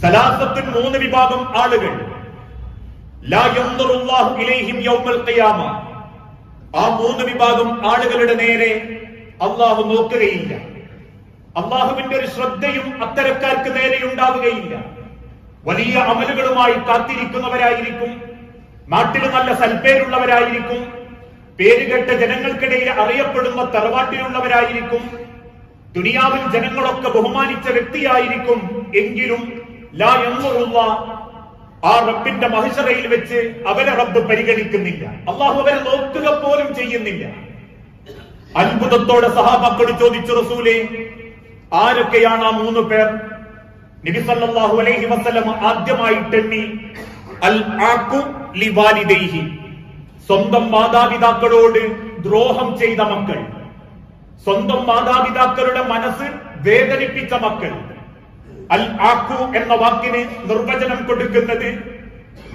സലാസത്തുൻ മൂന്ന് വിഭാഗം ആളുകൾ ലാ യൻദുറുല്ലാഹു ഇലൈഹിം യൗമൽ ഖിയാമ. ആ മൂന്ന് വിഭാഗം ആളുകളുടെ നേരെ അള്ളാഹു നോക്കുകയില്ല. അള്ളാഹുവിന്റെ ഒരു ശ്രദ്ധയും അത്തരക്കാർക്ക് നേരെ ഉണ്ടാവുകയില്ല. വലിയ അമലുകളുമായി കാത്തിരിക്കുന്നവരായിരിക്കും, നാട്ടിൽ നല്ല സൽപ്പേരുള്ളവരായിരിക്കും, പേരുകെട്ട ജനങ്ങൾക്കിടയിൽ അറിയപ്പെടുന്ന തറവാട്ടിലുള്ളവരായിരിക്കും, ദുനിയാവിൽ ജനങ്ങളൊക്കെ ബഹുമാനിച്ച വ്യക്തിയായിരിക്കും. എങ്കിലും ലാ യൻദുറുല്ലാഹ്, ആ റബ്ബിന്റെ മഹ്ശറയിൽ വെച്ച് അവരെ റബ്ബ് പരിഗണിക്കുന്നില്ല. അള്ളാഹു അവരെ നോക്കുക പോലും ചെയ്യുന്നില്ല. അത്ഭുതത്തോടെ സഹാബാക്കളോട് ചോദിച്ചു, റസൂലേ, ആരൊക്കെയാണ് ആ മൂന്ന് പേർ? നബി സല്ലല്ലാഹു അലൈഹി വസല്ലം ആദ്യമായിട്ട് എണ്ണി, അൽ ആഖു ലിവാലിദൈഹി, സ്വന്തം മാതാപിതാക്കളോട് ദ്രോഹം ചെയ്ത മക്കൾ, സ്വന്തം മാതാപിതാക്കളുടെ മനസ്സ് വേദനിപ്പിച്ച മക്കൾ. അൽ ആഖു എന്ന വാക്കിന് നിർവചനം കൊടുക്കുന്നത്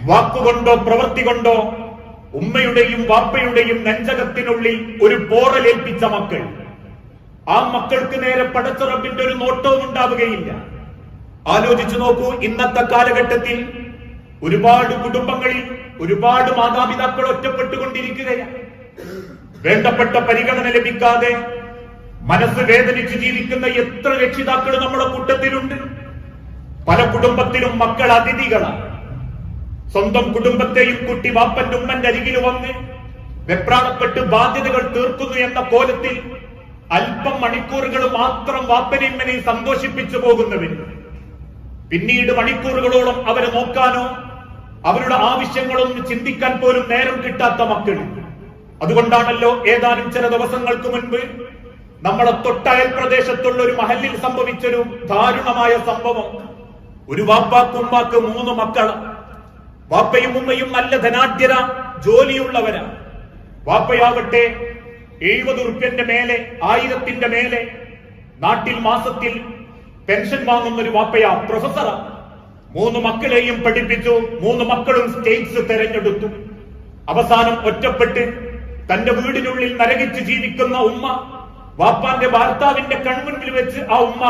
വാക്കുകൊണ്ടോ പ്രവൃത്തി കൊണ്ടോ ഉമ്മയുടെയും വാപ്പയുടെയും നെഞ്ചകത്തിനുള്ളിൽ ഒരു പോറലേൽപ്പിച്ച മക്കൾ. ആ മക്കൾക്ക് നേരെ പടച്ച റബ്ബിന്റെ ഒരു നോട്ടവും ഉണ്ടാവുകയില്ല. ആലോചിച്ചു നോക്കൂ, ഇന്നത്തെ കാലഘട്ടത്തിൽ ഒരുപാട് കുടുംബങ്ങളിൽ ഒരുപാട് മാതാപിതാക്കൾ ഒറ്റപ്പെട്ടുകൊണ്ടിരിക്കുകയാണ്. വേണ്ടപ്പെട്ട പരിഗണന ലഭിക്കാതെ മനസ്സ് വേദനിച്ച് ജീവിക്കുന്ന എത്ര രക്ഷിതാക്കൾ നമ്മുടെ കൂട്ടത്തിലുണ്ട്. പല കുടുംബത്തിലും മക്കൾ അതിഥികളാണ്. സ്വന്തം കുടുംബത്തെയും കുട്ടി വാപ്പന്റെ ഉമ്മന്റെ അരികിൽ വന്ന് വെപ്രാണപ്പെട്ട് ബാധ്യതകൾ തീർക്കുന്നു എന്ന കോലത്തിൽ അല്പം മണിക്കൂറുകൾ മാത്രം വാപ്പനെയും ഉമ്മനെയും സന്തോഷിപ്പിച്ചു പോകുന്നവര്, പിന്നീട് മണിക്കൂറുകളോളം അവരെ നോക്കാനോ അവരുടെ ആവശ്യങ്ങളൊന്നും ചിന്തിക്കാൻ പോലും നേരം കിട്ടാത്ത മക്കൾ. അതുകൊണ്ടാണല്ലോ ഏതാനും ചില ദിവസങ്ങൾക്ക് മുൻപ് നമ്മളെ തൊട്ടയൽ പ്രദേശത്തുള്ള ഒരു മഹല്ലിൽ സംഭവിച്ചൊരു ദാരുണമായ സംഭവം. ഒരു വാപ്പാക്കും ഉമ്മാക്ക് 3 മക്കൾ. വാപ്പയും ഉമ്മയും നല്ല ധനാഢ്യര, ജോലിയുള്ളവരാ. വാപ്പയാവട്ടെ 70 ഉറുപ്പ്യന്റെ മേലെ, 1000ന്റെ മേലെ നാട്ടിൽ മാസത്തിൽ പെൻഷൻ വാങ്ങുന്ന ഒരു വാപ്പയാ, പ്രൊഫസറാ. 3 മക്കളെയും പഠിപ്പിച്ചു. 3 മക്കളും സ്റ്റേറ്റ്സ് തെരഞ്ഞെടുത്തു. അവസാനം ഒറ്റപ്പെട്ട് തന്റെ വീടിനുള്ളിൽ നരകിച്ച് ജീവിക്കുന്ന ഉമ്മ, വാപ്പാന്റെ ഭർത്താവിന്റെ കൺമുൻപിൽ വെച്ച് ആ ഉമ്മ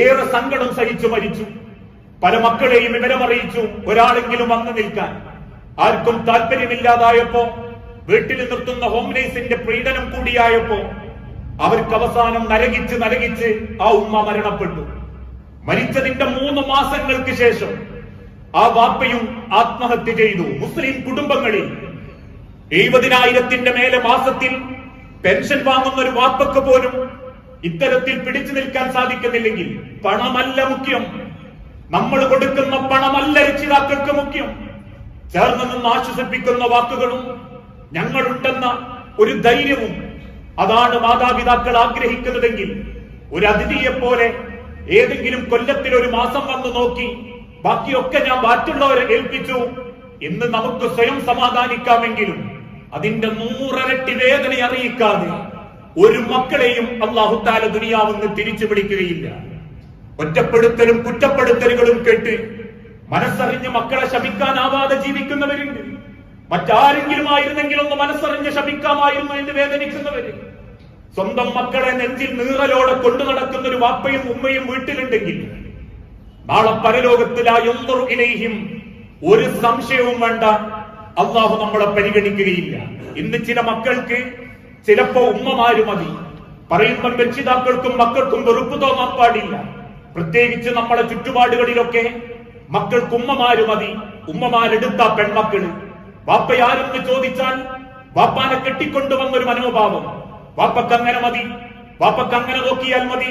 ഏറെ സങ്കടം സഹിച്ചു മരിച്ചു. പല മക്കളെയും വിവരമറിയിച്ചു, ഒരാളെങ്കിലും വന്നു നിൽക്കാൻ. ആർക്കും താല്പര്യമില്ലാതായപ്പോ, വീട്ടിൽ നിർത്തുന്ന ഹോം നേഴ്സിന്റെ പീഡനം കൂടിയായപ്പോ അവർക്ക് അവസാനം നരകിച്ച് ആ ഉമ്മ മരണപ്പെട്ടു. മരിച്ചതിന്റെ 3 മാസങ്ങൾക്ക് ശേഷം ആ വാപ്പയും ആത്മഹത്യ ചെയ്തു. മുസ്ലിം കുടുംബങ്ങളിൽ 70,000ന്റെ മേലെ മാസത്തിൽ പെൻഷൻ വാങ്ങുന്ന ഒരു വാപ്പക്ക് പോലും ഇത്തരത്തിൽ പിടിച്ചു നിൽക്കാൻ സാധിക്കുന്നില്ലെങ്കിൽ പണമല്ല മുഖ്യം, നമ്മൾ കൊടുക്കുന്ന പണമല്ല രക്ഷിതാക്കൾക്ക് മുഖ്യം. ചേർന്ന് നിന്ന് ആശ്വസിപ്പിക്കുന്ന വാക്കുകളും ഞങ്ങളുണ്ടെന്ന ഒരു ധൈര്യവും, അതാണ് മാതാപിതാക്കൾ ആഗ്രഹിക്കുന്നതെങ്കിൽ ഒരു അതിഥിയെ പോലെ ഏതെങ്കിലും കൊല്ലത്തിൽ ഒരു മാസം വന്ന് നോക്കി ബാക്കിയൊക്കെ ഞാൻ മറ്റുള്ളവരെ ഏൽപ്പിച്ചു എന്ന് നമുക്ക് സ്വയം സമാധാനിക്കാമെങ്കിലും അതിന്റെ 100 ഇരട്ടി വേദന അറിയിക്കാതെ ഒരു മക്കളെയും അല്ലാഹു തആല ദുനിയാവിന്ന് തിരിച്ചു പിടിക്കുകയില്ല. ഒറ്റപ്പെടുത്തലും കുറ്റപ്പെടുത്തലുകളും കേട്ട് മനസ്സറിഞ്ഞ് മക്കളെ ശപിക്കാനാവാതെ ജീവിക്കുന്നവരുണ്ട്. മറ്റാരെങ്കിലും ആയിരുന്നെങ്കിൽ ഒന്ന് മനസ്സറിഞ്ഞ് ശപിക്കാമായിരുന്നു എന്ന് വേദനിക്കുന്നവര്. സ്വന്തം മക്കളെ നെഞ്ചിൽ നീറലോടെ കൊണ്ടു നടക്കുന്ന ഒരു വാപ്പയും ഉമ്മയും വീട്ടിലുണ്ടെങ്കിൽ നാളെ പരലോകത്തിലാ യൻദുറു ഇലൈഹിം, ഒരു സംശയവും വേണ്ട, അള്ളാഹു നമ്മളെ പരിഗണിക്കുകയില്ല. ഇന്ന് ചില മക്കൾക്ക് ചിലപ്പോ ഉമ്മമാര് മതി. പറയുമ്പോൾ രക്ഷിതാക്കൾക്കും മക്കൾക്കും വെറുപ്പ് തോന്നാൻ പാടില്ല. പ്രത്യേകിച്ച് നമ്മുടെ ചുറ്റുപാടുകളിലൊക്കെ മക്കൾക്ക് ഉമ്മമാര് മതി. ഉമ്മമാരെടുത്ത പെൺമക്കള് വാപ്പയാരെന്ന് ചോദിച്ചാൽ വാപ്പാനെ കെട്ടിക്കൊണ്ടുവന്നൊരു മനോഭാവം. വാപ്പക്ക് അങ്ങനെ മതി, വാപ്പക്ക് അങ്ങനെ നോക്കിയാൽ മതി.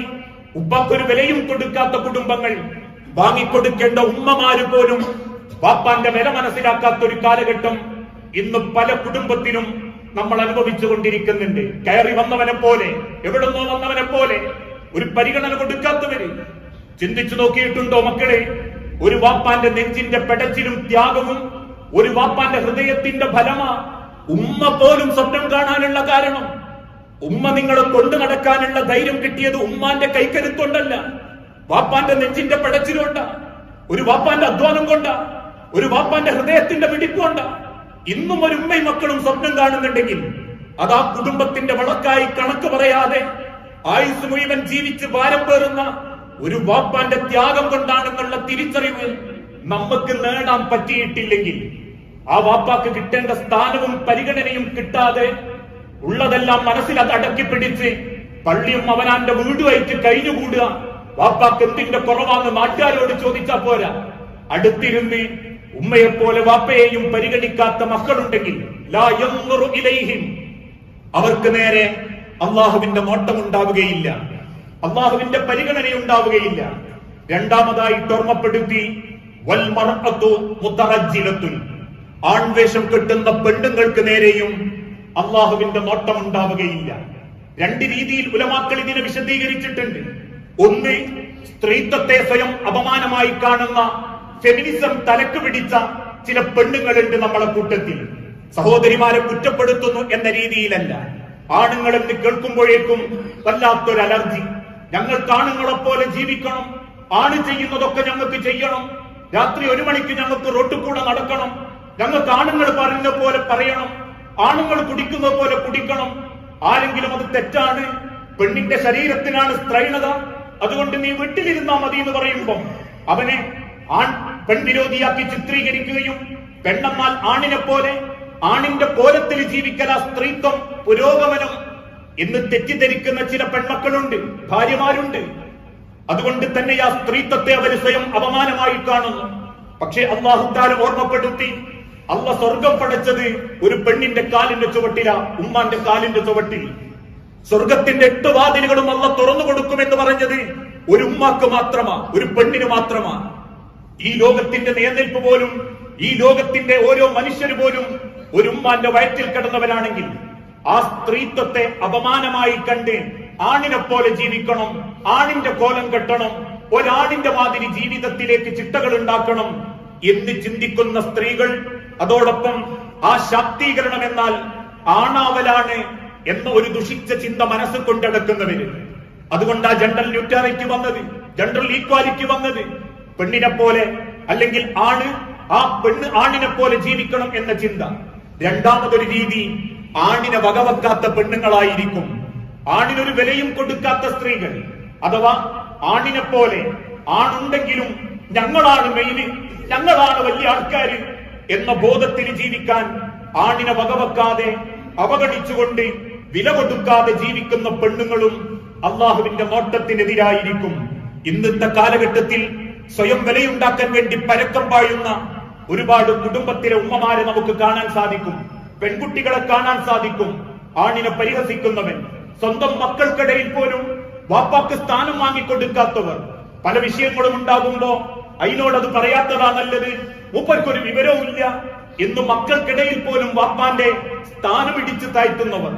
ഉപ്പാക്കൊരു വിലയും കൊടുക്കാത്ത കുടുംബങ്ങൾ, വാങ്ങിക്കൊടുക്കേണ്ട ഉമ്മമാര് പോലും വാപ്പാന്റെ വില മനസ്സിലാക്കാത്ത ഒരു കാലഘട്ടം ഇന്ന് പല കുടുംബത്തിനും നമ്മൾ അനുഭവിച്ചു കൊണ്ടിരിക്കുന്നുണ്ട്. കയറി വന്നവനെ പോലെ, എവിടുന്നോ വന്നവനെ പോലെ ഒരു പരിഗണന കൊടുക്കാത്തവര്. ചിന്തിച്ചു നോക്കിയിട്ടുണ്ടോ മക്കളെ? ഒരു വാപ്പാന്റെ നെഞ്ചിന്റെ പെടച്ചിലും ത്യാഗവും, ഒരു വാപ്പാന്റെ ഹൃദയത്തിന്റെ ഫലമാ ഉമ്മ പോലും സ്വപ്നം കാണാനുള്ള കാരണം. ഉമ്മ നിങ്ങളെ കൊണ്ടു നടക്കാനുള്ള ധൈര്യം കിട്ടിയത് ഉമ്മാന്റെ കൈക്കരുത്തൊണ്ടല്ല, വാപ്പാന്റെ നെഞ്ചിന്റെ പെടച്ചിലുകൊണ്ട, ഒരു വാപ്പാന്റെ അധ്വാനം കൊണ്ട, ഒരു വാപ്പാന്റെ ഹൃദയത്തിന്റെ പിടിപ്പുകൊണ്ട. ഇന്നും ഒരു ഉമ്മയും മക്കളും സ്വപ്നം കാണുന്നുണ്ടെങ്കിൽ അത് ആ കുടുംബത്തിന്റെ വളക്കായി കണക്ക് പറയാതെ ആയുസ് മുഴുവൻ ജീവിച്ച് ഭാരം പേറുന്ന ഒരു വാപ്പാന്റെ ത്യാഗം കൊണ്ടാണെന്നുള്ള തിരിച്ചറിവ് നമുക്ക് നേടാൻ പറ്റിയിട്ടില്ലെങ്കിൽ, ആ വാപ്പാക്ക് കിട്ടേണ്ട സ്ഥാനവും പരിഗണനയും കിട്ടാതെ ഉള്ളതെല്ലാം മനസ്സിൽ അത് അടക്കിപ്പിടിച്ച് പള്ളിയും അവനാന്റെ വീടുമായിട്ട് കഴിഞ്ഞുകൂടുക, വാപ്പാക്ക് എന്തിന്റെ കുറവാന്ന് നാട്ടുകാരോട് ചോദിച്ചാ പോരാ. അടുത്തിരുന്ന് ഉമ്മയെപ്പോലെ വാപ്പയെയും പരിഗണിക്കാത്ത മക്കളുണ്ടെങ്കിൽ ലാ യൻദുറു ഇലൈഹിം, അവർക്ക് നേരെ അള്ളാഹുവിന്റെ നോട്ടം ഉണ്ടാവുകയില്ല, അള്ളാഹുവിന്റെ പരിഗണനയുണ്ടാവുകയില്ല. രണ്ടാമതായിട്ട് ഓർമ്മപ്പെടുത്തി, വൽ മർഅതു മുതറജ്ജിലത്തുൻ, ആൺവേഷം കെട്ടുന്ന പെണ്ണുങ്ങൾക്ക് നേരെയും അള്ളാഹുവിന്റെ നോട്ടം ഉണ്ടാവുകയില്ല. രണ്ട് രീതിയിൽ ഉലമാക്കൾ ഇതിനെ വിശദീകരിച്ചിട്ടുണ്ട്. ഒന്ന്, സ്ത്രീത്വത്തെ സ്വയം അപമാനമായി കാണുന്ന ഫെമിനിസം തലക്ക് പിടിച്ച ചില പെണ്ണുങ്ങളുണ്ട് നമ്മളെ കൂട്ടത്തിൽ. സഹോദരിമാരെ കുറ്റപ്പെടുത്തുന്നു എന്ന രീതിയിലല്ല, ആണുങ്ങളെന്ന് കേൾക്കുമ്പോഴേക്കും വല്ലാത്തൊരു അലർജി. ഞങ്ങൾക്ക് ആണുങ്ങളെ പോലെ ജീവിക്കണം, ആണ് ചെയ്യുന്നതൊക്കെ ഞങ്ങൾക്ക് ചെയ്യണം, രാത്രി 1 മണിക്ക് ഞങ്ങൾക്ക് റോട്ടിൽ കൂടെ നടക്കണം, ഞങ്ങൾക്ക് ആണുങ്ങൾ പറയുന്ന പോലെ പറയണം, ആണുങ്ങൾ കുടിക്കുന്ന പോലെ കുടിക്കണം, ആരെങ്കിലും അത് തെറ്റാണ്, പെണ്ണിന്റെ ശരീരത്തിനാണ് സ്ത്രൈണത, അതുകൊണ്ട് നീ വീട്ടിലിരുന്നാ മതി എന്ന് പറയുമ്പം അവനെ പെൺവിരോധിയാക്കി ചിത്രീകരിക്കുകയും പെണ്ണെന്നാൽ ആണിനെ പോലെ, ആണിന്റെ കോലത്തിൽ ജീവിക്കല സ്ത്രീത്വം പുരോഗമനം എന്ന് തെറ്റിദ്ധരിക്കുന്ന ചില പെൺമക്കളുണ്ട്, ഭാര്യമാരുണ്ട്. അതുകൊണ്ട് തന്നെ ആ സ്ത്രീത്വത്തെ അവർ സ്വയം അപമാനമായി കാണുന്നു. പക്ഷെ അല്ലാഹു തആല ഓർമ്മപ്പെടുത്തി, അല്ലാഹ് സ്വർഗം പടച്ചത് ഒരു പെണ്ണിന്റെ കാലിന്റെ ചുവട്ടിലാ, ഉമ്മാന്റെ കാലിന്റെ ചുവട്ടിൽ. സ്വർഗത്തിന്റെ 8 വാതിലുകളും അല്ലാഹ് തുറന്നു കൊടുക്കുമെന്ന് പറഞ്ഞത് ഒരു ഉമ്മാക്ക് മാത്രമാ, ഒരു പെണ്ണിന് മാത്രമാ. ഈ ലോകത്തിന്റെ നിലനിൽപ്പ് പോലും, ഈ ലോകത്തിന്റെ ഓരോ മനുഷ്യര് പോലും ഒരു ഉമ്മാന്റെ വയറ്റിൽ കിടന്നവരാണെങ്കിൽ ആ സ്ത്രീത്വത്തെ അപമാനമായി കണ്ട് ആണിനെ പോലെ ജീവിക്കണം, ആണിന്റെ കോലം കെട്ടണം, ഒരാണിന്റെ മാതിരി ജീവിതത്തിലേക്ക് ചിട്ടകൾ ഉണ്ടാക്കണം എന്ന് ചിന്തിക്കുന്ന സ്ത്രീകൾ, അതോടൊപ്പം ആ ശാക്തീകരണം എന്നാൽ ആണാവലാണ് എന്ന ഒരു ദുഷിച്ച ചിന്ത മനസ്സിൽ കൊണ്ടടക്കുന്നവര്. അതുകൊണ്ട് ആ ജെൻഡർ ന്യൂട്രാലിറ്റി വന്നത്, ജെൻഡർ ഈക്വാലിറ്റി വന്നത്. പെണ്ണിനെ പോലെ അല്ലെങ്കിൽ പെണ്ണ് ആണിനെ പോലെ ജീവിക്കണം എന്ന ചിന്ത. രണ്ടാമതൊരു രീതി, ആണിനെ വകവെക്കാത്ത പെണ്ണുങ്ങളായിരിക്കും, ആണിനൊരു വിലയും കൊടുക്കാത്ത സ്ത്രീകൾ. അഥവാ ആണിനെ പോലെ, ആണുണ്ടെങ്കിലും ഞങ്ങളാണ് മെയിന്, ഞങ്ങളാണ് വലിയ ആൾക്കാര് എന്ന ബോധത്തിൽ ജീവിക്കാൻ ആണിനെ വകവെക്കാതെ അവഗണിച്ചുകൊണ്ട് വില കൊടുക്കാതെ ജീവിക്കുന്ന പെണ്ണുങ്ങളും അള്ളാഹുവിന്റെ നോട്ടത്തിനെതിരായിരിക്കും. ഇന്നത്തെ കാലഘട്ടത്തിൽ സ്വയം വിലയുണ്ടാക്കാൻ വേണ്ടി പരക്കം പായുന്ന ഒരുപാട് കുടുംബത്തിലെ ഉമ്മമാരെ നമുക്ക് കാണാൻ സാധിക്കും, പെൺകുട്ടികളെ കാണാൻ സാധിക്കും. ആണിനെ പരിഹസിക്കുന്നവൻ, സ്വന്തം മക്കൾക്കിടയിൽ പോലും വാപ്പാക്ക് സ്ഥാനം വാങ്ങിക്കൊടുക്കാത്തവർ. പല വിഷയങ്ങളും ഉണ്ടാകുമ്പോ അതിനോടത് പറയാത്തതാ നല്ലത്, മൂപ്പർക്കൊരു വിവരവും ഇല്ല എന്ന് മക്കൾക്കിടയിൽ പോലും വാപ്പാന്റെ സ്ഥാനം ഇടിച്ചു താഴ്ത്തുന്നവർ.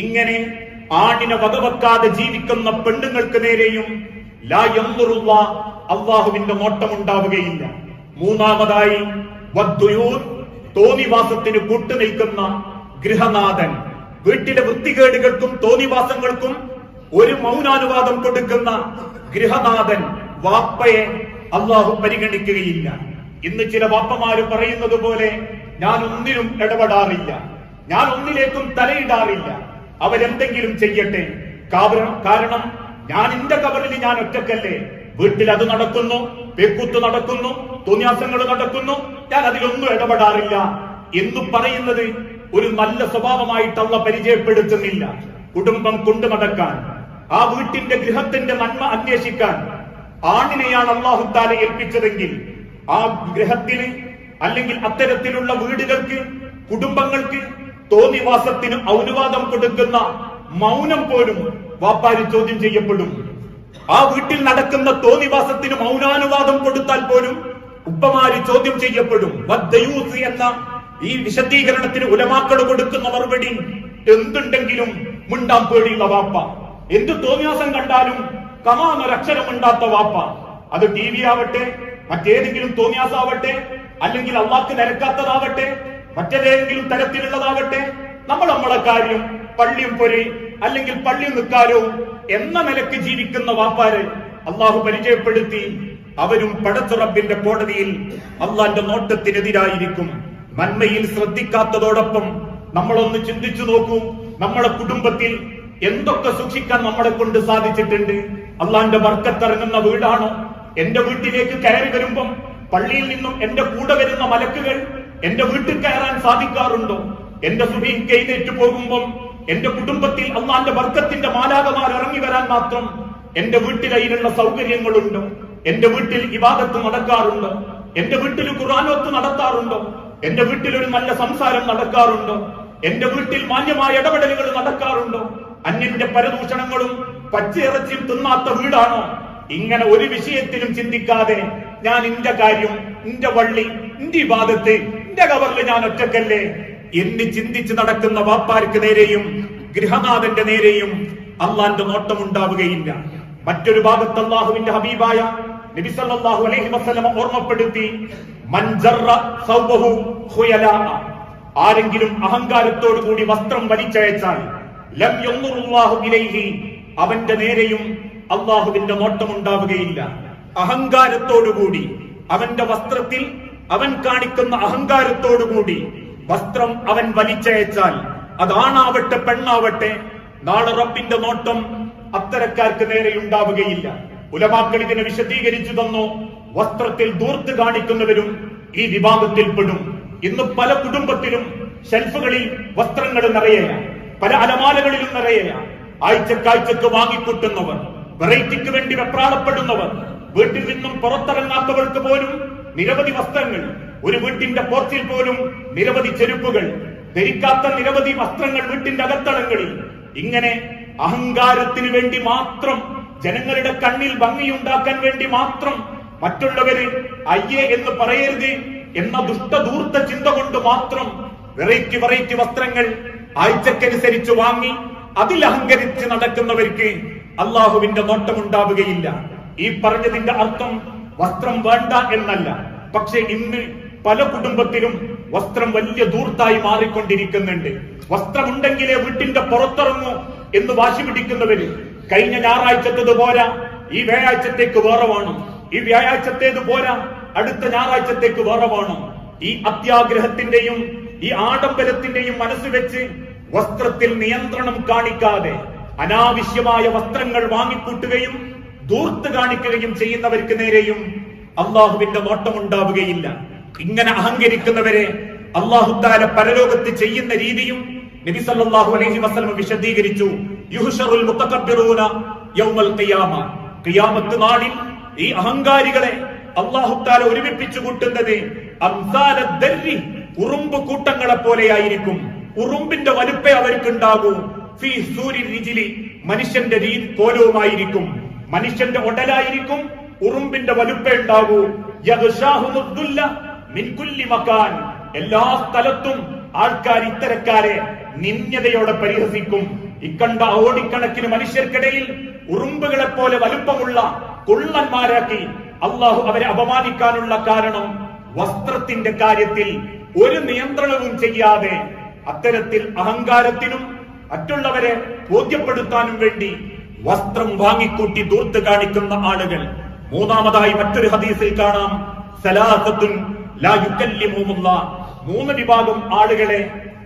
ഇങ്ങനെ ആണിനെ വകവെക്കാതെ ജീവിക്കുന്ന പെണ്ണുങ്ങൾക്ക് നേരെയും ലാ യൻദുറുല്ലാ, അള്ളാഹുവിന്റെ നോട്ടമുണ്ടാവുകയില്ല. മൂന്നാമതായി വദ്ദുയൂർ, തോന്നിവാസത്തിന് കൂട്ടുനിൽക്കുന്ന ഗൃഹനാഥൻ, വീട്ടിലെ വൃത്തികേടുകൾക്കും തോന്നിവാസങ്ങൾക്കും ഒരു മൗനാനുവാദം കൊടുക്കുന്ന ഗൃഹനാഥൻ, വാപ്പയെ അള്ളാഹു പരിഗണിക്കുകയില്ല. ഇന്ന് ചില വാപ്പമാര് പറയുന്നത് പോലെ ഞാൻ ഒന്നിനും ഇടപെടാറില്ല, ഞാൻ ഒന്നിലേക്കും തലയിടാറില്ല, അവരെന്തെങ്കിലും ചെയ്യട്ടെ, കാരണം ഞാൻ എന്റെ കബറിൽ ഞാൻ ഒറ്റക്കല്ലേ, വീട്ടിൽ അത് നടക്കുന്നു, പേക്കൂത്ത് നടക്കുന്നു, തോന്നിയാസങ്ങൾ നടക്കുന്നു, ഞാൻ അതിലൊന്നും ഇടപെടാറില്ല എന്ന് പറയുന്നത് ഒരു നല്ല സ്വഭാവമായിട്ട് അല്ലാഹ് പരിചയപ്പെടുത്തുന്നില്ല. കുടുംബം കൊണ്ടു നടക്കാൻ, ആ വീട്ടിന്റെ ഗൃഹത്തിന്റെ നന്മ അന്വേഷിക്കാൻ ആണിനെയാണ് അല്ലാഹു തആല ഏൽപ്പിച്ചതെങ്കിൽ ആ ഗൃഹത്തിന് അല്ലെങ്കിൽ അത്തരത്തിലുള്ള വീടുകൾക്ക്, കുടുംബങ്ങൾക്ക് തോന്നിവാസത്തിന് ഔനുവാദം കൊടുക്കുന്ന മൗനം പോലും വാപ്പാര് ചോദ്യം ചെയ്യപ്പെടും. ആ വീട്ടിൽ നടക്കുന്ന തോന്നിവാസത്തിന് മൗനാനുവാദം കൊടുത്താൽ പോലും ഉപ്പമാര് ചോദ്യം ചെയ്യപ്പെടും. വദ്ദയൂസ് എന്ന ഈ വിശദീകരണത്തിന് ഉലമാക്കൾ കൊടുക്കുന്ന മറുപടി, എന്തുണ്ടെങ്കിലും മിണ്ടാൻ പേടിയുള്ള വാപ്പ, എന്ത് തോന്നിയാസം കണ്ടാലും കമാന്നൊരക്ഷരമുണ്ടാത്ത വാപ്പ. അത് ടി വി ആവട്ടെ, മറ്റേതെങ്കിലും തോന്നിയാസാവട്ടെ, അല്ലെങ്കിൽ അള്ളാഹ്ക്ക് നിരക്കാത്തതാവട്ടെ, മറ്റേതെങ്കിലും തരത്തിലുള്ളതാവട്ടെ, നമ്മളെ കാര്യം പള്ളിയും പൊരി അല്ലെങ്കിൽ പള്ളിയും നിൽക്കാലോ എന്ന നിലക്ക് ജീവിക്കുന്ന വാപ്പാര് അള്ളാഹു പരിചയപ്പെടുത്തി, അവരും പടച്ച റബ്ബിന്റെ കോടതിയിൽ അള്ളാന്റെ നോട്ടത്തിനെതിരായിരിക്കും. നന്മയിൽ ശ്രദ്ധിക്കാത്തതോടൊപ്പം നമ്മളൊന്ന് ചിന്തിച്ചു നോക്കൂ, നമ്മുടെ കുടുംബത്തിൽ എന്തൊക്കെ സൂക്ഷിക്കാൻ നമ്മളെ കൊണ്ട് സാധിച്ചിട്ടുണ്ട്, അള്ളാന്റെ ബർക്കത്തിറങ്ങുന്ന വീടാണോ? എന്റെ വീട്ടിലേക്ക് കയറി വരുമ്പം പള്ളിയിൽ നിന്നും എന്റെ കൂടെ വരുന്ന മലക്കുകൾ എന്റെ വീട്ടിൽ കയറാൻ സാധിക്കാറുണ്ടോ? എന്റെ സുബഹിക്ക് എഴുന്നേറ്റ് പോകുമ്പം എന്റെ കുടുംബത്തിൽ അള്ളാന്റെ ബർക്കത്തിന്റെ മാലാഖമാർ ഇറങ്ങി വരാൻ മാത്രം എന്റെ വീട്ടിൽ അതിനുള്ള സൗകര്യങ്ങളുണ്ടോ? എന്റെ വീട്ടിൽ ഇബാദത്ത് നടക്കാറുണ്ടോ? എന്റെ വീട്ടിൽ ഖുർആനോത്ത് നടത്താറുണ്ടോ? എന്റെ വീട്ടിൽ ഒരു നല്ല സംസാരം നടക്കാറുണ്ടോ? എന്റെ വീട്ടിൽ മാന്യമായ ഇടപെടലുകൾ നടക്കാറുണ്ടോ? അന്യന്റെ പരദൂഷണങ്ങളും പച്ചയിറച്ചിയും തിന്നാത്ത വീടാണോ? ഇങ്ങനെ ഒരു വിഷയത്തിലും ചിന്തിക്കാതെ ഞാൻ ഇന്റെ കാര്യം, ഇന്റെ വള്ളി, ഇന്റെ ഇബാദത്ത്, ഇന്റെ കവറിൽ ഞാൻ ഒറ്റക്കല്ലേ എന്ന് ചിന്തിച്ച് നടക്കുന്ന വാപ്പാർക്ക് നേരെയും ഗൃഹനാഥന്റെ നേരെയും അള്ളാന്റെ നോട്ടമുണ്ടാവുകയില്ല. മറ്റൊരു ഭാഗത്ത് അല്ലാഹുവിന്റെ ഹബീബായ നബി സല്ലല്ലാഹു അലൈഹി വസല്ലം ഓർമ്മപ്പെടുത്തി, മൻ ജറ സൗബഹു ഖുയലാ, ആരെങ്കിലും അഹങ്കാരത്തോടു കൂടി വസ്ത്രം വലിച്ചയച്ചാൽ ലം യൻദുറുല്ലാഹു ഇലൈഹി, അവന്റെ നേരെയും അള്ളാഹുവിന്റെ നോട്ടമുണ്ടാവുകയില്ല. അഹങ്കാരത്തോടുകൂടി അവന്റെ വസ്ത്രത്തിൽ അവൻ കാണിക്കുന്ന അഹങ്കാരത്തോടുകൂടി വസ്ത്രം അവൻ വലിച്ചയച്ചാൽ, അതാണാവട്ടെ പെണ്ണാവട്ടെ, നാളെ റബ്ബിന്റെ നോട്ടം അത്തരക്കാർക്ക് നേരെ ഉണ്ടാവുകയില്ല. ഉലമാക്കൾ ഇതിനെ വിശദീകരിച്ചു തന്നു. വസ്ത്രത്തിൽ ദൂർത്ത് കാണിക്കുന്നവരും ഈ വിഭാഗത്തിൽ പെടും. ഇന്ന് പല കുടുംബത്തിലും ഷെൽഫുകളിൽ വസ്ത്രങ്ങൾ നിറയുക, പല അലമാലകളിലും നിറയുക. ആഴ്ചക്കാഴ്ചക്ക് വാങ്ങിക്കൂട്ടുന്നവർ, വെറൈറ്റിക്ക് വേണ്ടി വെപ്രാളപ്പെടുന്നവർ, വീട്ടിൽ നിന്നും പുറത്തിറങ്ങാത്തവർക്ക് പോലും നിരവധി വസ്ത്രങ്ങൾ, ഒരു വീട്ടിന്റെ പോർച്ചിൽ പോലും നിരവധി ചെരുപ്പുകൾ, ധരിക്കാത്ത നിരവധി വസ്ത്രങ്ങൾ വീട്ടിന്റെ അകത്തളങ്ങളിൽ. ഇങ്ങനെ അഹങ്കാരത്തിന് വേണ്ടി മാത്രം, ജനങ്ങളുടെ കണ്ണിൽ ഭംഗിയുണ്ടാക്കാൻ വേണ്ടി മാത്രം, മറ്റുള്ളവര് അയ്യേ എന്ന് പറയരുത് എന്ന ദുഷ്ടധൂർത്ത ചിന്ത കൊണ്ട് മാത്രം വെറൈറ്റി വസ്ത്രങ്ങൾ ആഴ്ചക്കനുസരിച്ച് വാങ്ങി അതിൽ അഹങ്കരിച്ച് നടക്കുന്നവർക്ക് അള്ളാഹുവിന്റെ നോട്ടമുണ്ടാവുകയില്ല. ഈ പറഞ്ഞതിന്റെ അർത്ഥം വസ്ത്രം വേണ്ട എന്നല്ല. പക്ഷെ ഇന്ന് പല കുടുംബത്തിലും വസ്ത്രം വലിയ ധൂർത്തായി മാറിക്കൊണ്ടിരിക്കുന്നുണ്ട്. വസ്ത്രമുണ്ടെങ്കിലേ വീട്ടിന്റെ പുറത്തിറങ്ങൂ എന്ന് വാശി പിടിക്കുന്നവര്, കഴിഞ്ഞ ഞായറാഴ്ചത്തേത് പോരാ, ഈ വ്യാഴാഴ്ചത്തേക്ക് വേറെ വേണം, ഈ വ്യാഴാഴ്ചത്തേത് പോരാ, അടുത്ത ഞായറാഴ്ചത്തേക്ക് വേറെ വേണം. ഈ അത്യാഗ്രഹത്തിന്റെയും ഈ ആഡംബരത്തിന്റെയും മനസ്സ് വെച്ച് വസ്ത്രത്തിൽ നിയന്ത്രണം കാണിക്കാതെ അനാവശ്യമായ വസ്ത്രങ്ങൾ വാങ്ങിക്കൂട്ടുകയും ധൂർത്ത് കാണിക്കുകയും ചെയ്യുന്നവർക്ക് നേരെയും അള്ളാഹുവിന്റെ നോട്ടമുണ്ടാവുകയില്ല. ഇങ്ങനെ അഹങ്കരിക്കുന്നവരെ അല്ലാഹു തആല പരലോകത്ത് ചെയ്യുന്ന രീതിയും നബി സല്ലല്ലാഹു അലൈഹി വസല്ലം വിശദീകരിച്ചു. യുഹ്ശറുൽ മുതകബ്ബിറൂന യൗമൽ ഖിയാമ, ഖിയാമത്ത് നാളിൽ ഈ അഹങ്കാരികളെ അല്ലാഹു തആല ഒരുമിപ്പിച്ചു കൂട്ടുന്നത് അംസാലദ് ദർരി, ഉറുമ്പ് കൂട്ടങ്ങളെ പോലെയായിരിക്കും. ഉറുമ്പിന്റെ വലുപ്പേ അവർക്കുണ്ടാകൂ. ഫീ സൂരി റിജ്ലി, മനുഷ്യന്റെ കോലവുമായിരിക്കും, മനുഷ്യന്റെ ഉടലായിരിക്കും, ഉറുമ്പിന്റെ വലുപ്പേ ഉണ്ടാകൂ. യഗ്ശാഹുമുദ്ദുല്ല മിൻ കുല്ലി മകാൻ, എല്ലാ സ്ഥലത്തും ആൾക്കാർ ഇത്തരക്കാരെ നിന്ദ്യതയോടെ പരിഹസിക്കും. ഇക്കണ്ട ഓടിക്കണക്കിന് മനുഷ്യർക്കിടയിൽ ഉറുമ്പുകളെ പോലെ വലുപ്പമുള്ള കുള്ളന്മാരാക്കി അള്ളാഹു അവരെ അപമാനിക്കാനുള്ള കാരണം വസ്ത്രത്തിന്റെ കാര്യത്തിൽ ഒരു നിയന്ത്രണവും ചെയ്യാതെ അത്തരത്തിൽ അഹങ്കാരത്തിനും മറ്റുള്ളവരെ ബോധ്യപ്പെടുത്താനും വേണ്ടി വസ്ത്രം വാങ്ങിക്കൂട്ടി ദൂർത്ത് കാണിക്കുന്ന ആളുകൾ. മൂന്നാമതായി മറ്റൊരു ഹദീസിൽ കാണാം, സലാസത്തുൻ ലാ യുകല്ലിമുഹുല്ലാഹ്, മൂന്ന് വിഭാഗം ആളുകളെ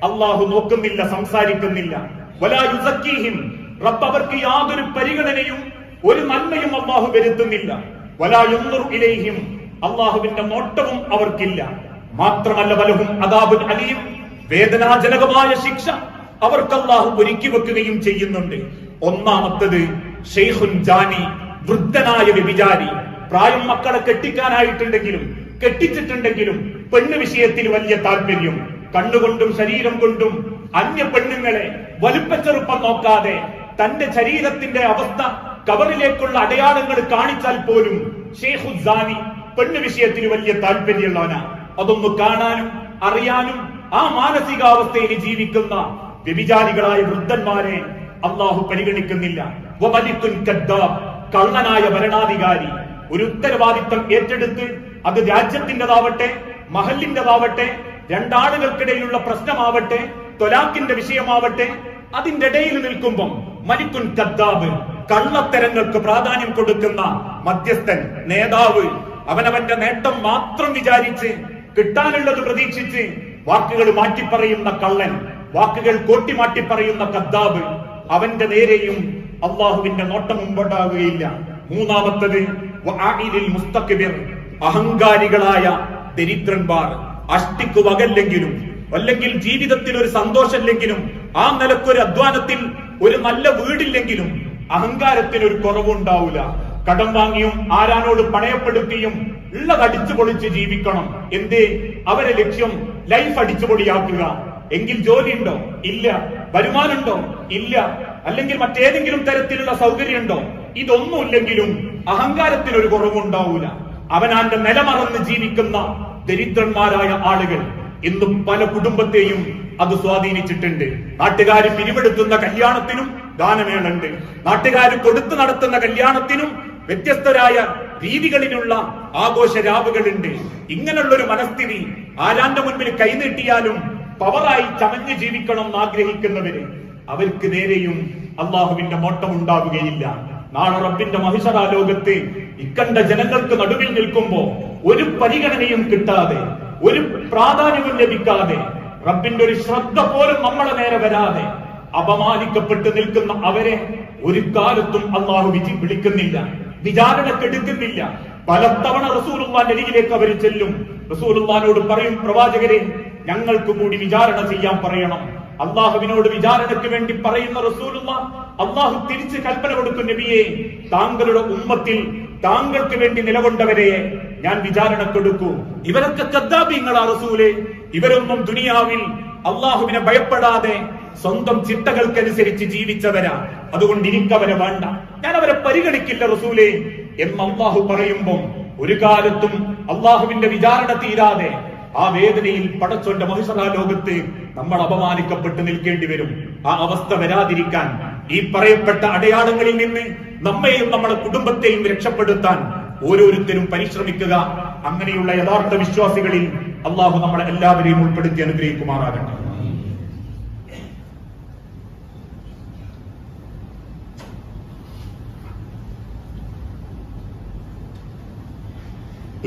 അള്ളാഹു നോക്കുന്നില്ല, സംസാരിക്കുന്നില്ല. വലാ യുസക്കീഹിം, റബ്ബ് അവർക്ക് യാതൊരു പരിഗണനയും ഒരു നന്മയും അള്ളാഹു വരുത്തുന്നില്ല. വലാ യൻദുറു ഇലൈഹിം, അള്ളാഹുവിന്റെ നോട്ടവും അവർക്കില്ല. മാത്രമല്ല വലഹും അദാബുൻ അലീം, വേദനാജനകമായ ശിക്ഷ അവർക്ക് അള്ളാഹു ഒരുക്കി വെക്കുകയും ചെയ്യുന്നുണ്ട്. ഒന്നാമത്തത് ഷെയ്ഖുൻ ജാനി, വൃദ്ധനായ വ്യഭിചാരി. പ്രായം മക്കളെ കെട്ടിക്കാനായിട്ടുണ്ടെങ്കിലും കെട്ടിച്ചിട്ടുണ്ടെങ്കിലും പെണ്ണ് വിഷയത്തിൽ വലിയ താല്പര്യം, കണ്ണുകൊണ്ടും ശരീരം കൊണ്ടും അന്യ പെണ്ണുങ്ങളെ വലുപ്പച്ചെറുപ്പം നോക്കാതെ തന്റെ ശരീരത്തിന്റെ അവസ്ഥ കവറിലേക്കുള്ള അടയാളങ്ങൾ കാണിച്ചാൽ പോലും ഷെയ്ഖുൻ ജാനി പെണ്ണ് വിഷയത്തിൽ വലിയ താല്പര്യമുള്ളവനാ. അതൊന്ന് കാണാനും അറിയാനും ആ മാനസികാവസ്ഥയിൽ ജീവിക്കുന്ന വ്യഭിചാരികളായ വൃദ്ധന്മാരെ അള്ളാഹു പരിഗണിക്കുന്നില്ല. വമലിക്കുൻ കദ്ദാബ്, കള്ളനായ ഭരണാധികാരി, ഒരു ഉത്തരവാദിത്തം ഏറ്റെടുത്ത് അത് രാജ്യത്തിൻ്റെതാവട്ടെ മഹലിൻ്റെതാവട്ടെ രണ്ടാളുകൾക്കിടയിലുള്ള പ്രശ്നമാവട്ടെ തൊലാഖിന്റെ വിഷയമാവട്ടെ, അതിന്റെ ഇടയിൽ നിൽക്കുമ്പം മലിക്കുൻ കദ്ദാബ്, കള്ളത്തരങ്ങൾക്ക് പ്രാധാന്യം കൊടുക്കുന്ന മധ്യസ്ഥൻ, നേതാവ്, അവനവന്റെ നേട്ടം മാത്രം വിചാരിച്ച് കിട്ടാനുള്ളത് പ്രതീക്ഷിച്ച് വാക്കുകൾ മാറ്റിപ്പറയുന്ന കള്ളൻ, വാക്കുകൾ കോട്ടിമാറ്റി പറയുന്ന കദ്ദാബ്, അവന്റെ നേരെയും അള്ളാഹുവിന്റെ നോട്ടം മുമ്പുണ്ടാവുകയില്ല. മൂന്നാമത്തത് അഹങ്കാരികളായ ദരിദ്രന്മാർ, അഷ്ടിക്ക് വകല്ലെങ്കിലും അല്ലെങ്കിൽ ജീവിതത്തിൽ ഒരു സന്തോഷമില്ലെങ്കിലും ആ നിലക്കൊരു അധ്വാനത്തിൽ ഒരു നല്ല വീടില്ലെങ്കിലും അഹങ്കാരത്തിന് ഒരു കുറവുണ്ടാവില്ല. കടം വാങ്ങിയും ആരാനോട് പണയപ്പെടുത്തിയും ഉള്ളത് അടിച്ചുപൊളിച്ച് ജീവിക്കണം. എന്തേ? അവരെ ലക്ഷ്യം ലൈഫ് അടിച്ചുപൊളിയാക്കുക. എങ്കിൽ ജോലിയുണ്ടോ? ഇല്ല. വരുമാനമുണ്ടോ? ഇല്ല. അല്ലെങ്കിൽ മറ്റേതെങ്കിലും തരത്തിലുള്ള സൗകര്യമുണ്ടോ? ഇതൊന്നുമില്ലെങ്കിലും അഹങ്കാരത്തിനൊരു കുറവുണ്ടാവൂല. അവനാന്റെ നിലമറന്ന് ജീവിക്കുന്ന ദരിദ്രന്മാരായ ആളുകൾ ഇന്നും പല കുടുംബത്തെയും അത് സ്വാധീനിച്ചിട്ടുണ്ട്. നാട്ടുകാർ പിരിവെടുത്തുന്ന കല്യാണത്തിനും ഗാനമേളുണ്ട്. നാട്ടുകാർ കൊടുത്തു നടത്തുന്ന കല്യാണത്തിനും വ്യത്യസ്തരായ രീതികളിലുള്ള ആഘോഷ രാവുകളുണ്ട്. ഇങ്ങനെയുള്ളൊരു മനസ്ഥിതി ആരാന്റെ മുൻപിൽ കൈനീട്ടിയാലും പവറായി ചമഞ്ഞു ജീവിക്കണം എന്നാഗ്രഹിക്കുന്നവര്, അവർക്ക് നേരെയും അള്ളാഹുവിന്റെ നോട്ടം ഉണ്ടാവുകയില്ല. നാളെ റബ്ബിന്റെ മഹിഷറ ലോകത്ത് ഇക്കണ്ട ജനങ്ങൾക്ക് നടുവിൽ നിൽക്കുമ്പോ ഒരു പരിഗണനയും കിട്ടാതെ, ഒരു പ്രാധാന്യവും ലഭിക്കാതെ, റബ്ബിന്റെ ഒരു ശ്രദ്ധ പോലും നമ്മളെ നേരെ വരാതെ അപമാനിക്കപ്പെട്ട് നിൽക്കുന്ന അവരെ ഒരു കാലത്തും അള്ളാഹു വിളിക്കുന്നില്ല, വിചാരണക്കെടുക്കുന്നില്ല. പലതവണ റസൂലുള്ളാഹിന്റെ അരികിലേക്ക് അവർ ചെല്ലും. റസൂലുള്ളാഹിനോട് പറയും, പ്രവാചകരെ ഞങ്ങൾക്ക് കൂടി വിചാരണ ചെയ്യാൻ പറയണം. അള്ളാഹുവിനോട് വിചാരണയ്ക്ക് വേണ്ടി പറയുന്ന റസൂലുള്ളാഹ് അള്ളാഹു തിരിച്ച് കൽപ്പന കൊടുക്കും, നബിയെ താങ്കളുടെ ഉമ്മത്തിൽ താങ്കൾക്ക് വേണ്ടി നിലകൊണ്ടവരെ ഞാൻ വിചാരണക്കെടുക്കൂ. ഇവരൊക്കെ കദ്ദാബീങ്ങളാ റസൂലേ. ഇവരൊന്നും ദുനിയാവിൽ അള്ളാഹുവിനെ ഭയപ്പെടാതെ സ്വന്തം ചിട്ടകൾക്കനുസരിച്ച് ജീവിച്ചവരാ. അതുകൊണ്ട് എനിക്കവരെ വേണ്ട, ഞാൻ അവരെ പരിഗണിക്കില്ല റസൂലേ എന്ന് അള്ളാഹു പറയുമ്പം ഒരു കാലത്തും അള്ളാഹുവിന്റെ വിചാരണ തീരാതെ ആ വേദനയിൽ പടച്ചോന്റെ മഹിഷറാ ലോകത്ത് നമ്മൾ അപമാനിക്കപ്പെട്ട് നിൽക്കേണ്ടി വരും. ആ അവസ്ഥ വരാതിരിക്കാൻ ഈ പറയപ്പെട്ട അടയാളങ്ങളിൽ നിന്ന് നമ്മെയും നമ്മുടെ കുടുംബത്തെയും രക്ഷപ്പെടുത്താൻ ഓരോരുത്തരും പരിശ്രമിക്കുക. അങ്ങനെയുള്ള യഥാർത്ഥ വിശ്വാസികളിൽ അള്ളാഹു നമ്മളെ എല്ലാവരെയും ഉൾപ്പെടുത്തി അനുഗ്രഹിക്കുമാറാകട്ടെ.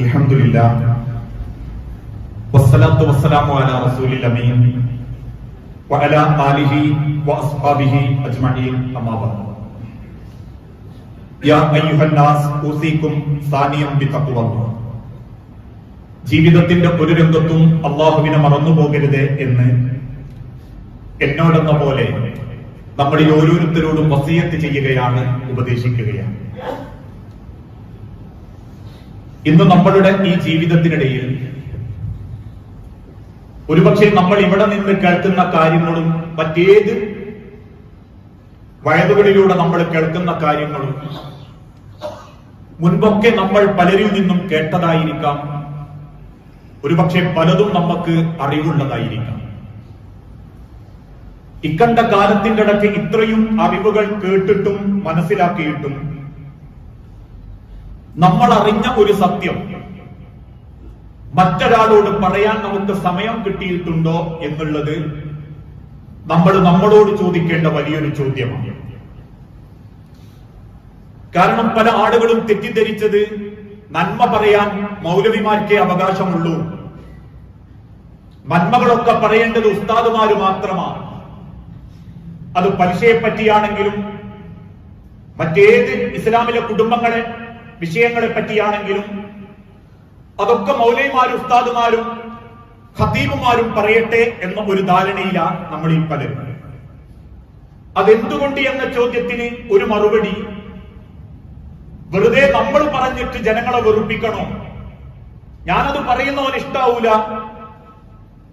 അൽഹംദുലില്ലാഹ് വസ്സലാത്തു വസ്സലാമു അലാ റസൂലിൽ അമീൻ വഅലാ ആലിഹി വഅസ്ഹാബിഹി അജ്മഈൻ. അമ്മാ ബഅദ്. യാ അയ്യുഹന്നാസ് ഊസീകും സാനിയം ബിതഖ്വല്ലാഹ്. ജീവിതത്തിന്റെ ഒരു രംഗത്തും അള്ളാഹുവിനെ മറന്നുപോകരുത് എന്ന് എന്നോടെന്ന പോലെ നമ്മളിൽ ഓരോരുത്തരോടും വസിയത്ത് ചെയ്യുകയാണ്, ഉപദേശിക്കുകയാണ്. ഇന്ന് നമ്മളുടെ ഈ ജീവിതത്തിനിടയിൽ ഒരുപക്ഷെ നമ്മൾ ഇവിടെ നിന്ന് കേൾക്കുന്ന കാര്യങ്ങളും മറ്റേത് വയലുകളിലൂടെ നമ്മൾ കേൾക്കുന്ന കാര്യങ്ങളും മുൻപൊക്കെ നമ്മൾ പലരിൽ നിന്നും കേട്ടതായിരിക്കാം. ഒരുപക്ഷെ പലതും നമുക്ക് അറിവുള്ളതായിരിക്കാം. ഇക്കണ്ട കാലത്തിന്റെ ഇടയ്ക്ക് ഇത്രയും അറിവുകൾ കേട്ടിട്ടും മനസ്സിലാക്കിയിട്ടും നമ്മൾ അറിഞ്ഞ ഒരു സത്യം മറ്റൊരാളോട് പറയാൻ നമുക്ക് സമയം കിട്ടിയിട്ടുണ്ടോ എന്നുള്ളത് നമ്മൾ നമ്മളോട് ചോദിക്കേണ്ട വലിയൊരു ചോദ്യമാണ്. കാരണം പല ആളുകളും തെറ്റിദ്ധരിച്ചത് നന്മ പറയാൻ മൗലവിമാർക്കേ അവകാശമുള്ളൂ, നന്മകളൊക്കെ പറയേണ്ടത് ഉസ്താദുമാര് മാത്രമാണ്. അത് പലിശയെ പറ്റിയാണെങ്കിലും മറ്റേത് ഇസ്ലാമിലെ കുടുംബങ്ങളെ വിഷയങ്ങളെ പറ്റിയാണെങ്കിലും അതൊക്കെ മൗലവിമാരും ഉസ്താദുമാരും ഖതീബുമാരും പറയട്ടെ എന്ന ഒരു ധാരണയിലാണ് നമ്മൾ ഈ പലരും. അതെന്തുകൊണ്ട് എന്ന ചോദ്യത്തിന് ഒരു മറുപടി, വെറുതെ നമ്മൾ പറഞ്ഞിട്ട് ജനങ്ങളെ വെറുപ്പിക്കണോ? ഞാനത് പറയുന്നവന് ഇഷ്ടാവൂല,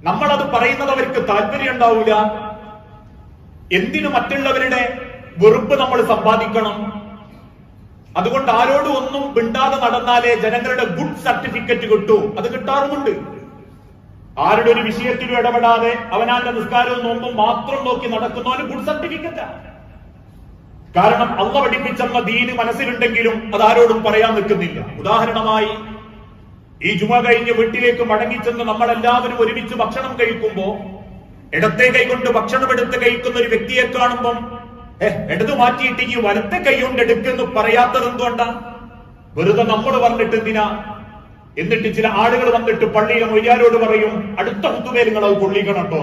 നമ്മളത് പറയുന്നത് അവർക്ക് താല്പര്യം ഉണ്ടാവൂല. എന്തിനു മറ്റുള്ളവരുടെ വെറുപ്പ് നമ്മൾ സമ്പാദിക്കണം? അതുകൊണ്ട് ആരോടും ഒന്നും മിണ്ടാതെ നടന്നാലേ ജനങ്ങളുടെ ഗുഡ് സർട്ടിഫിക്കറ്റ് കിട്ടൂ. അത് കിട്ടാറുമുണ്ട്. ആരുടെ ഒരു വിഷയത്തിലും ഇടപെടാതെ അവനാന്റെ നിസ്കാരവും നോമ്പും മാത്രം നോക്കി നടക്കുന്നവന് ഗുഡ് സർട്ടിഫിക്കറ്റാ. കാരണം അള്ളാഹു പഠിപ്പിച്ചെന്ന ദീന് മനസ്സിലുണ്ടെങ്കിലും അതാരോടും പറയാൻ നിൽക്കുന്നില്ല. ഉദാഹരണമായി ഈ ജുമ കഴിഞ്ഞ് വീട്ടിലേക്ക് മടങ്ങിച്ചെന്ന് നമ്മളെല്ലാവരും ഒരുമിച്ച് ഭക്ഷണം കഴിക്കുമ്പോ ഇടത്തെ കൈ കൊണ്ട് ഭക്ഷണം എടുത്ത് കഴിക്കുന്ന ഒരു വ്യക്തിയെ കാണുമ്പം ഇടതു മാറ്റിയിട്ട് ഈ വലത്തെ കൈ കൊണ്ട് എടുക്കുന്നു പറയാത്തത് എന്തുകൊണ്ടാ? വെറുതെ നമ്മൾ പറഞ്ഞിട്ട് എന്തിനാ? എന്നിട്ട് ചില ആളുകൾ വന്നിട്ട് പള്ളിയിലെ മൊയ്യാരോട് പറയും, അടുത്ത കുത്തുമേൽ നിങ്ങൾ അത് കൊള്ളിക്കണം കേട്ടോ.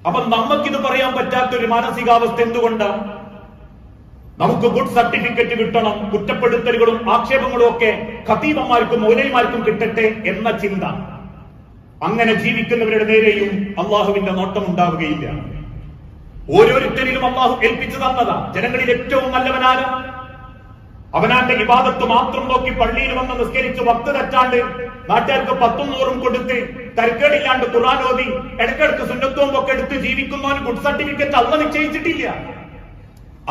അപ്പൊ നമുക്കിത് പറയാൻ പറ്റാത്തൊരു മാനസികാവസ്ഥ എന്തുകൊണ്ടാ? നമുക്ക് ഗുഡ് സർട്ടിഫിക്കറ്റ് കിട്ടണം, കുറ്റപ്പെടുത്തലുകളും ആക്ഷേപങ്ങളും ഒക്കെ ഖതീബന്മാർക്കും മൗലവിമാർക്കും കിട്ടട്ടെ എന്ന ചിന്ത. അങ്ങനെ ജീവിക്കുന്നവരുടെ നേരെയും അള്ളാഹുവിന്റെ നോട്ടം ഉണ്ടാവുകയില്ല. ഓരോരുത്തരിലും അള്ളാഹു ഏൽപ്പിച്ചു തന്നതാ. ജനങ്ങളിൽ ഏറ്റവും നല്ലവനാണ് അവനാന്റെ ഇബാദത്ത് മാത്രം നോക്കി പള്ളിയിൽ വന്ന് നിസ്കരിച്ച് വക്ത് തെറ്റാണ്ട് നാട്ടുകാർക്ക് 100 കൊടുത്ത് തരക്കേടില്ലാണ്ട് ഖുർആൻ ഓതി ഇടയ്ക്കിടക്ക് സുന്നത്തും ഒക്കെ എടുത്ത് ജീവിക്കുന്നവന് ഗുഡ് സർട്ടിഫിക്കറ്റ് അള്ളാഹ് നിശ്ചയിച്ചിട്ടില്ല.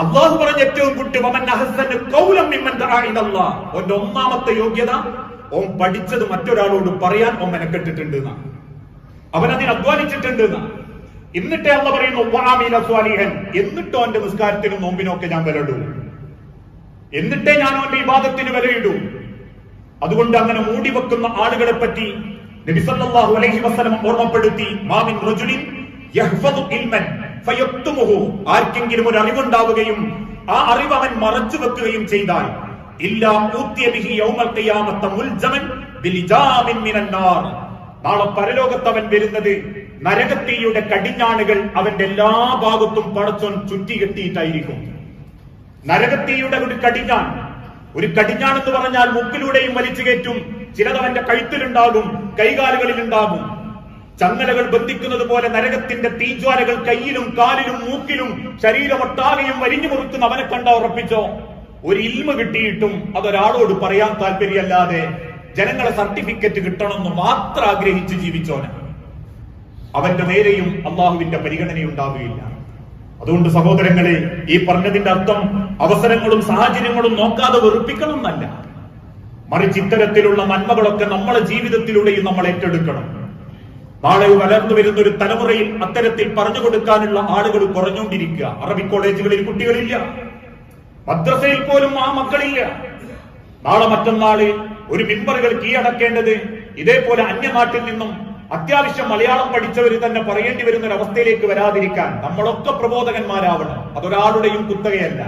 അള്ളാഹു പറഞ്ഞ ഏറ്റവും ഗുഡ് ഓന്റെ ഒന്നാമത്തെ യോഗ്യത ഓൻ പഠിച്ചത് മറ്റൊരാളോട് പറയാൻ ഓൻ മെനക്കെട്ടിട്ടുണ്ട് എന്നാണ്, അവനതിന് അധ്വാനിച്ചിട്ടുണ്ട് എന്നാണ്. എന്നിട്ടേ അള്ളാഹ് പറയുന്നു എന്നിട്ടോ എന്റെ നിസ്കാരത്തിനും നോമ്പിനും ഒക്കെ ഞാൻ വിലയിടൂ, എന്നിട്ടേ ഞാൻ അവന്റെ ഇബാദത്തിന് വിലയിടൂ. അതുകൊണ്ട് അങ്ങനെ മൂടിവെക്കുന്ന ആളുകളെ പറ്റി നബി സല്ലല്ലാഹു അലൈഹി വസല്ലം ഓർമ്മപ്പെടുത്തി, മാമിൻ റജുലിൻ യഹ്ഫദു ഇൽമൻ ഫയക്തുമുഹു, ആർക്കെങ്കിലും ഒരു അറിവുണ്ടാവുകയും ആ അറിവ് അവൻ മറച്ചു വെക്കുകയും ചെയ്താൽ ഇല്ലാ ഊതിയ ബിഹി യൗമൽ ഖിയാമത്ത മുൽജമൻ ബിലിജാമിൻ മിനന്നാർ, നാളെ പരലോകത്ത് അവൻ വരുന്നത് നരകത്തീയുടെ കടിഞ്ഞാണുകൾ അവന്റെ എല്ലാ ഭാഗത്തും പടച്ചോൻ ചുറ്റികെട്ടിയിട്ടായിരിക്കും. നരകത്തീയുടെ ഒരു കടിഞ്ഞാൺ എന്ന് പറഞ്ഞാൽ മുക്കിലൂടെയും വലിച്ചു കയറ്റും. ചിലത് അവന്റെ കഴുത്തിലുണ്ടാകും, കൈകാലുകളിൽ ഉണ്ടാകും. ചങ്ങലകൾ ബന്ധിക്കുന്നത് പോലെ നരകത്തിന്റെ തീജ്വാലകൾ കയ്യിലും കാലിലും മൂക്കിലും ശരീരമൊട്ടാകെയും വരിഞ്ഞു മുറുക്കുന്ന അവനെ കണ്ട ഉറപ്പിച്ചോ, ഒരു ഇൽമ കിട്ടിയിട്ടും അതൊരാളോട് പറയാൻ താല്പര്യമല്ലാതെ ജനങ്ങളെ സർട്ടിഫിക്കറ്റ് കിട്ടണമെന്ന് മാത്രം ആഗ്രഹിച്ച് ജീവിച്ചോന് അവന്റെ നേരെയും അള്ളാഹുവിന്റെ പരിഗണനയുണ്ടാവുകയില്ല. അതുകൊണ്ട് സഹോദരങ്ങളെ, ഈ പറഞ്ഞതിന്റെ അർത്ഥം അവസരങ്ങളും സാഹചര്യങ്ങളും നോക്കാതെ വെറുപ്പിക്കണം എന്നല്ല, മറിച്ച് ഇത്തരത്തിലുള്ള നന്മകളൊക്കെ നമ്മളെ ജീവിതത്തിലൂടെയും നമ്മൾ ഏറ്റെടുക്കണം. നാളെ വളർന്നു വരുന്ന ഒരു തലമുറയിൽ അത്തരത്തിൽ പറഞ്ഞു കൊടുക്കാനുള്ള ആളുകൾ കുറഞ്ഞുകൊണ്ടിരിക്കുക. അറബിക് കോളേജുകളിൽ കുട്ടികളില്ല, മദ്രസയിൽ പോലും ആ മക്കളില്ല. നാളെ മറ്റന്നാള് ഒരു മിമ്പറുകൾ കീഴടക്കേണ്ടത് ഇതേപോലെ അന്യനാട്ടിൽ നിന്നും അത്യാവശ്യം മലയാളം പഠിച്ചവർ തന്നെ പറയേണ്ടി വരുന്ന ഒരു അവസ്ഥയിലേക്ക് വരാതിരിക്കാൻ നമ്മളൊക്കെ പ്രബോധകന്മാരാവണം. അതൊരാളുടെയും കുത്തകയല്ല,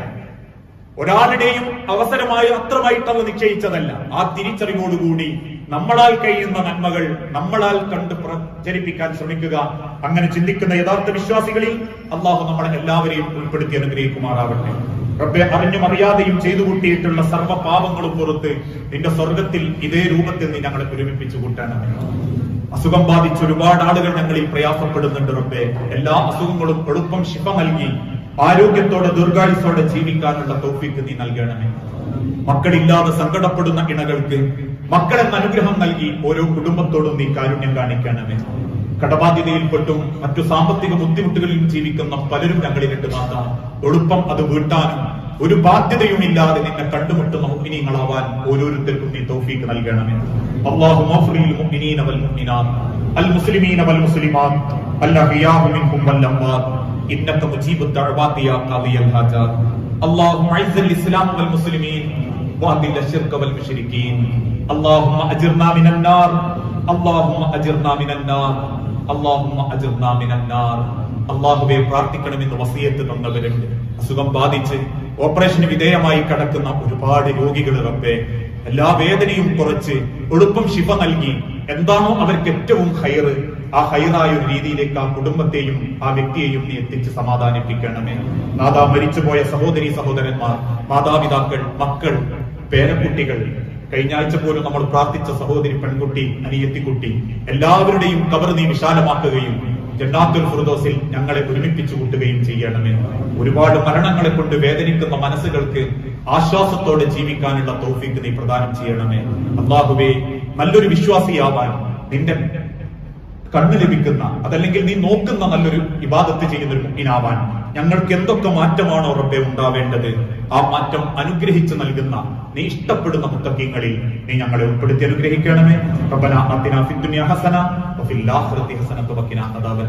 ഒരാളുടെയും അവസരമായി അത്രമായിട്ടവ നിശ്ചയിച്ചതല്ല. ആ തിരിച്ചറിവോടുകൂടി നമ്മളാൽ കഴിയുന്ന നന്മകൾ നമ്മളാൽ കണ്ട് പ്രചരിപ്പിക്കാൻ ശ്രമിക്കുക. അങ്ങനെ ചിന്തിക്കുന്ന യഥാർത്ഥ വിശ്വാസികളിൽ അള്ളാഹു നമ്മളെ എല്ലാവരെയും ഉൾപ്പെടുത്തി അനുഗ്രഹിക്കുമാറാവട്ടെ. റബ്ബേ, അറിഞ്ഞും അറിയാതെയും ചെയ്തു കൂട്ടിയിട്ടുള്ള സർവ്വ പാപങ്ങളും പുറത്ത് നിന്റെ സ്വർഗത്തിൽ ഇതേ രൂപത്തിൽ നീ ഞങ്ങളെ ഒരുമിപ്പിച്ചു കൂട്ടാനാണ്. അസുഖം ബാധിച്ച ഒരുപാട് ആളുകൾ ഞങ്ങളിൽ പ്രയാസപ്പെടുന്നുണ്ട് റബ്ബേ. എല്ലാ അസുഖങ്ങളും എളുപ്പം ശിഫ നൽകി ആരോഗ്യത്തോടെ ദീർഘായുസ്സോടെ ജീവിക്കാനുള്ള തൗഫീഖ് നീ നൽകണമേ. മക്കളില്ലാതെ സങ്കടപ്പെടുന്ന ഇണകൾക്ക് മക്കളെന്ന അനുഗ്രഹം നൽകി ഓരോ കുടുംബത്തോടും നീ കാരുണ്യം കാണിക്കണമേ. കടബാധ്യതയിൽപ്പെട്ടും മറ്റു സാമ്പത്തിക ബുദ്ധിമുട്ടുകളിലും ജീവിക്കുന്ന പലരും ഞങ്ങളിലിട്ട് മാത്രം എളുപ്പം അത് വീട്ടാനും ഒരു ബാധ്യതയുമില്ലാതെ നിന്നെ കണ്ടുമുട്ടുന്ന മുഅ്മിനീങ്ങളാവാൻ ഓരോരുത്തർക്കും നീ തൗഫീഖ് നൽകണമേ. അല്ലാഹുമ്മ ഗ്ഫിറിൽ മുഅ്മിനീന വൽ മുഅ്മിനാത്ത് അൽ മുസ്ലിമീന വൽ മുസ്ലിമാത്ത് അൽ അഹ്യാഉ മിൻഹും വൽ അംവാത്ത് ഇന്നക മുജീബുദ് ദഅവാതി യാ ഖാദിയൽ ഹാജാത്ത്. അല്ലാഹുമ്മ അഇസ്സൽ ഇസ്ലാം വൽ മുസ്ലിമീൻ വഅദിൽ അശ്ശിർക വൽ മുശ്രിക്കീൻ. അല്ലാഹുമ്മ അജിർനാ മിനൻ നാർ, അല്ലാഹുമ്മ അജിർനാ മിനൻ നാർ, അല്ലാഹുമ്മ അജിർനാ മിനൻ നാർ. അല്ലാഹുവേ, പ്രാർത്ഥിക്കണമെന്ന് വസിയത്ത് തന്നവരുണ്ട്. അസുഖം ബാധിച്ച് ഓപ്പറേഷന് വിധേയമായി കിടക്കുന്ന ഒരുപാട് രോഗികൾ റബ്ബേ, എല്ലാ വേദനയും കുറച്ച് എളുപ്പം ശിഫ നൽകി എന്താണോ അവർക്ക് ഏറ്റവും ഹൈറ്, ആ ഹൈറായ ഒരു രീതിയിലേക്ക് ആ കുടുംബത്തെയും ആ വ്യക്തിയെയും നീ എത്തിച്ച് സമാധാനിപ്പിക്കണമേ. നാദാ, മരിച്ചുപോയ സഹോദരി സഹോദരന്മാർ, മാതാപിതാക്കൾ, മക്കൾ, പേരക്കുട്ടികൾ, കഴിഞ്ഞ ആഴ്ച പോലും നമ്മൾ പ്രാർത്ഥിച്ച സഹോദരി പെൺകുട്ടി, അനിയത്തിക്കുട്ടി, എല്ലാവരുടെയും ഖബർ നീ വിശാലമാക്കുകയും ജന്നാത്തുൽ ഫിർദൗസിൽ ഞങ്ങളെ ഒരുമിപ്പിച്ചു കൂട്ടുകയും ചെയ്യണമേ. ഒരുപാട് മരണങ്ങളെ കൊണ്ട് വേദനിക്കുന്ന മനസ്സുകൾക്ക് ആശ്വാസത്തോടെ ജീവിക്കാനുള്ള തൗഫീഖ് നീ പ്രദാനം ചെയ്യണമേ. അല്ലാഹുവേ, നല്ലൊരു വിശ്വാസിയാവാൻ, നിന്റെ കണ്ണ് ലഭിക്കുന്ന, അതല്ലെങ്കിൽ നീ നോക്കുന്ന നല്ലൊരു ഇബാദത്ത് ചെയ്യുന്ന ഒരു മുഅ്മിനാവാൻ ഞങ്ങൾക്ക് എന്തൊക്കെ മാറ്റമാണോ റബ്ബേ ഉണ്ടാവേണ്ടത്, ആ മാറ്റം അനുഗ്രഹിച്ചു നൽകുന്ന, നീ ഇഷ്ടപ്പെടുന്ന മുത്തഖീങ്ങളിൽ നീ ഞങ്ങളെ ഉൾപ്പെടുത്തി അനുഗ്രഹിക്കണമേ. റബ്ബനാ ആതിനാ ഫിദ്ദുനിയ ഹസന വഫിൽ ആഖിറതി ഹസനത വഖിനാ അദാബൻ